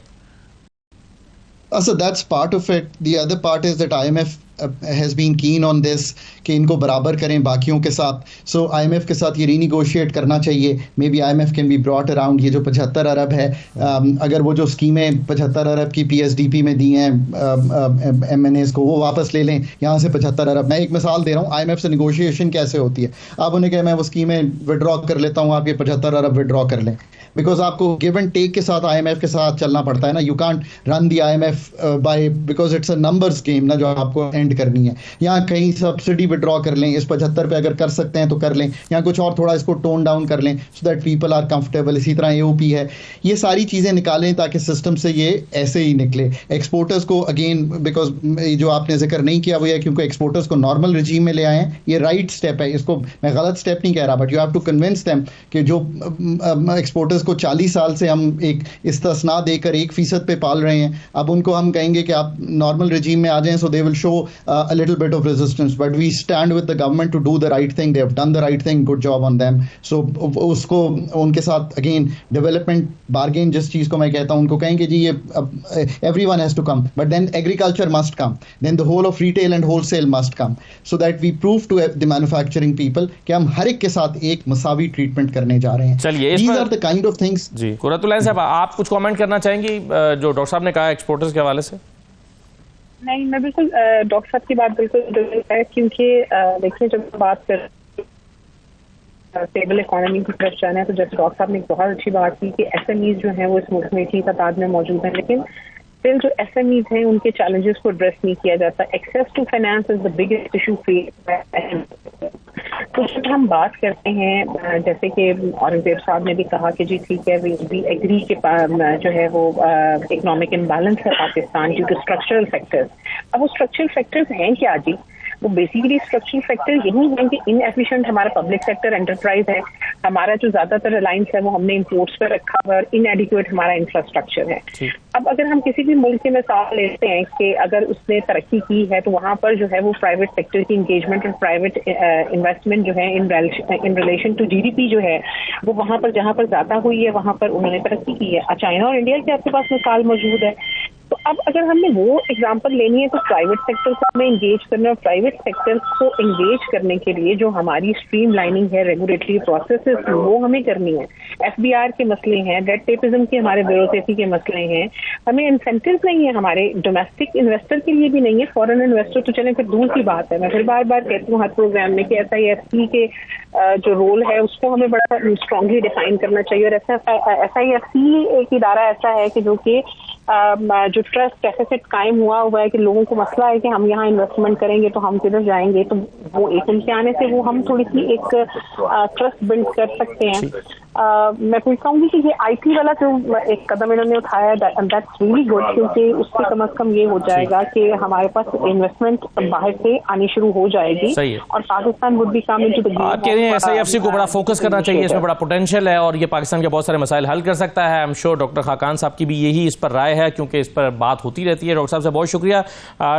So that's part of it. The other part is that IMF has been keen on this कि इनको बराबर करें बाकियों के साथ। So IMF के साथ ये रीनिगोशिएट करना चाहिए। Maybe IMF can be brought around। ये जो 75 अरब है, अगर वो जो स्कीमें 75 अरब की PSDP में दी हैं MNAs को, वो वापस ले लें यहाँ से 75 अरब। मैं एक मिसाल दे रहा हूँ IMF से निगोशिएशन कैसे होती है। आप उन्हें कहें मैं वो स्कीमें विड्रॉ कर लेता हूँ, आप ये 75 अरब विड्रॉ कर लें। बिकॉज आपको गिव एंड टेक के साथ IMF के साथ चलना पड़ता है ना. You can't run the IMF by because it's a numbers game ना, जो आपको एंड करनी है. यहाँ कहीं सब्सिडी विड्रॉ कर लें, इस 75 पे अगर कर सकते हैं तो कर लें, यहाँ कुछ और थोड़ा इसको टोन डाउन कर लें so that people are comfortable. इसी तरह AOP है, ये सारी चीज़ें निकालें ताकि सिस्टम से ये ऐसे ही निकले. एक्सपोर्टर्स को अगेन, बिकॉज जो आपने जिक्र नहीं किया वो है क्योंकि एक्सपोर्टर्स को नॉर्मल रजीम में ले आए हैं. ये राइट स्टेप है, इसको मैं गलत स्टेप नहीं कह रहा, but you have to convince them कि जो एक्सपोर्टर्स को 40 साल से हम एक इस्तिस्ना देकर 1% पे पाल रहे हैं, अब उनको हम कहेंगे कि आप नॉर्मल रजीम में आ जाएं, so they will show a little bit of resistance. But we stand with the government to do the right thing. They have done the right thing, good job on them. So उसको उनके साथ again development bargain जिस चीज़ को मैं कहता हूँ, उनको कहेंगे जी ये everyone has to come, but then agriculture must come, then the whole of retail and wholesale must come, so that we prove to the manufacturing people कि हम हर एक के साथ एक मसावी ट्रीटमेंट करने जा रहे हैं. चलिए, these are the kind of things. जी, कुर्रतुल साहब, आप कुछ कमेंट करना चाहेंगी जो डॉक्टर साहब ने कहा एक्सपोर्टर्स के हवाले से? नहीं, मैं बिल्कुल डॉक्टर साहब की बात बिल्कुल है, क्योंकि देखिए जब बात कर स्टेबल इकोनॉमी की तरफ जाना है तो जैसे डॉक्टर साहब ने बहुत अच्छी बात की कि SMEs जो हैं वो इस मुल्क में इतनी तादाद में मौजूद हैं, लेकिन फिर जो SMEs हैं उनके चैलेंजेस को एड्रेस नहीं किया जाता. Access to finance is the biggest issue face. तो जब हम बात करते हैं, जैसे कि औरंगजेब साहब ने भी कहा कि जी ठीक है, वी एग्री के जो है वो इकोनॉमिक इम्बैलेंस है Pakistan due to structural factors. अब वो स्ट्रक्चरल फैक्टर्स हैं क्या जी? वो बेसिकली स्ट्रक्चरल फैक्टर यही है कि इनएफिशिएंट हमारा पब्लिक सेक्टर एंटरप्राइज है, हमारा जो ज्यादातर रिलायंस है वो हमने इंपोर्ट्स पर रखा हुआ और इनएडिक्वेट हमारा इंफ्रास्ट्रक्चर है. अब अगर हम किसी भी मुल्क की मिसाल लेते हैं कि अगर उसने तरक्की की है तो वहां पर जो है वो प्राइवेट सेक्टर की इंगेजमेंट और प्राइवेट इन्वेस्टमेंट जो है इन रिलेशन टू GDP जो है वो वहां पर जहां पर ज्यादा हुई है वहां पर उन्होंने तरक्की की है. चाइना और इंडिया की आपके पास मिसाल मौजूद है. तो अब अगर हमने वो एग्जांपल लेनी है तो प्राइवेट सेक्टर को हमें इंगेज करना है. प्राइवेट सेक्टर को इंगेज करने के लिए जो हमारी स्ट्रीमलाइनिंग है, रेगुलेटरी प्रोसेसेस, वो हमें करनी है. FBR के मसले हैं, रेड टेपिज्म के, हमारे ब्यूरोक्रेसी के मसले हैं. हमें इंसेंटिव्स नहीं है, हमारे डोमेस्टिक इन्वेस्टर के लिए भी नहीं है. फॉरेन इन्वेस्टर तो चले फिर दूर की बात है. मैं फिर बार बार कहती हूँ हर प्रोग्राम में कि SIFC के जो रोल है उसको हमें बड़ा स्ट्रांगली डिफाइन करना चाहिए. और SIFC एक इदारा ऐसा है कि जो कि जो ट्रस्ट डेफिसिट कायम हुआ है कि लोगों को मसला है कि हम यहाँ इन्वेस्टमेंट करेंगे तो हम किधर जाएंगे, तो वो एक उनके आने से वो हम थोड़ी सी एक ट्रस्ट बिल्ड कर सकते हैं. मैं फिर कहूँगी कि ये IT वाला जो एक कदम इन्होंने उठाया दैट्स रियली गुड, क्योंकि उससे कम से कम ये हो जाएगा कि हमारे पास इन्वेस्टमेंट बाहर से आनी शुरू हो जाएगी और Pakistan would be come into the game. आप कह रहे हैं SIFC को बड़ा फोकस करना चाहिए, इसमें बड़ा पोटेंशियल है और ये पाकिस्तान के बहुत सारे मसाइल हल कर सकता है. I am sure doctor Khaqan साहब की भी यही इस पर राय है, क्योंकि इस पर बात होती रहती है. डॉक्टर साहब से बहुत शुक्रिया.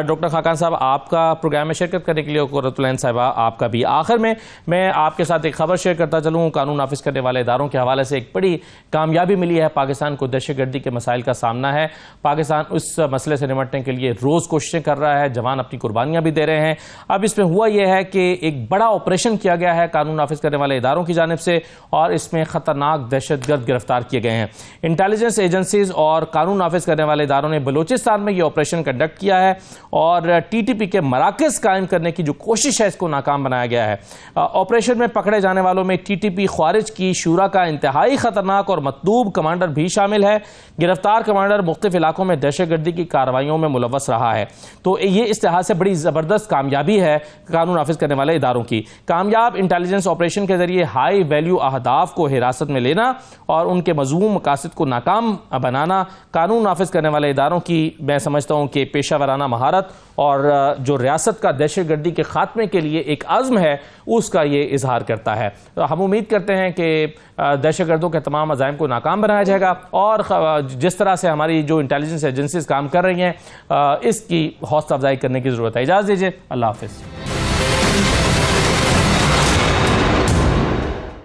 डॉक्टर खाकान साहब, आपका प्रोग्राम में शिरकत करने के लिए, कुर्रतुल साहिबा आपका भी. आखिर में मैं आपके साथ एक खबर शेयर करता चलूँ. कानून नाफिज करने वाले इदारों के हवाले से एक बड़ी कामयाबी मिली है. पाकिस्तान को दहशतगर्दी के मसाइल का सामना है. पाकिस्तान उस मसले से निपटने के लिए रोज कोशिशें कर रहा है, जवान अपनी कुर्बानियां भी दे रहे हैं. अब इसमें हुआ यह है कि एक बड़ा ऑपरेशन किया गया है कानून नाफिज करने वाले इदारों की जानिब से और इसमें खतरनाक दहशतगर्द गिरफ्तार किए गए हैं. इंटेलिजेंस एजेंसीज और कानून नाफिज करने वाले इदारों ने बलूचिस्तान में यह ऑपरेशन कंडक्ट किया है और TTP के मराकज कायम करने की जो कोशिश है इसको नाकाम बनाया गया है. ऑपरेशन में पकड़े जाने वालों में TTP ख्वारिज की शूरा का इंतहाई खतरनाक और मतलूब कमांडर भी शामिल है. गिरफ्तार कमांडर मुख्तलिफ इलाकों में दहशतगर्दी की कार्रवाइयों में मुलव्वस रहा है. तो ये इस लिहाज से बड़ी जबरदस्त कामयाबी है कानून नाफिज करने वाले इदारों की. कामयाब इंटेलिजेंस ऑपरेशन के जरिए हाई वैल्यू अहदाफ को हिरासत में लेना और उनके मज़मूम मकासद को नाकाम बनाना कानून नाफिज करने वाले इदारों की, मैं समझता हूं कि पेशा महारत और जो रियासत का दहशतगर्दी के खात्मे के लिए एक अज़्म है उसका ये इजहार करता है. तो हम उम्मीद करते हैं कि दहशतगर्दों के तमाम अज़ाइम को नाकाम बनाया जाएगा और जिस तरह से हमारी जो इंटेलिजेंस एजेंसीज काम कर रही हैं इसकी हौसला अफजाई करने की ज़रूरत है. इजाज़त दीजिए. अल्लाह हाफ़िज़.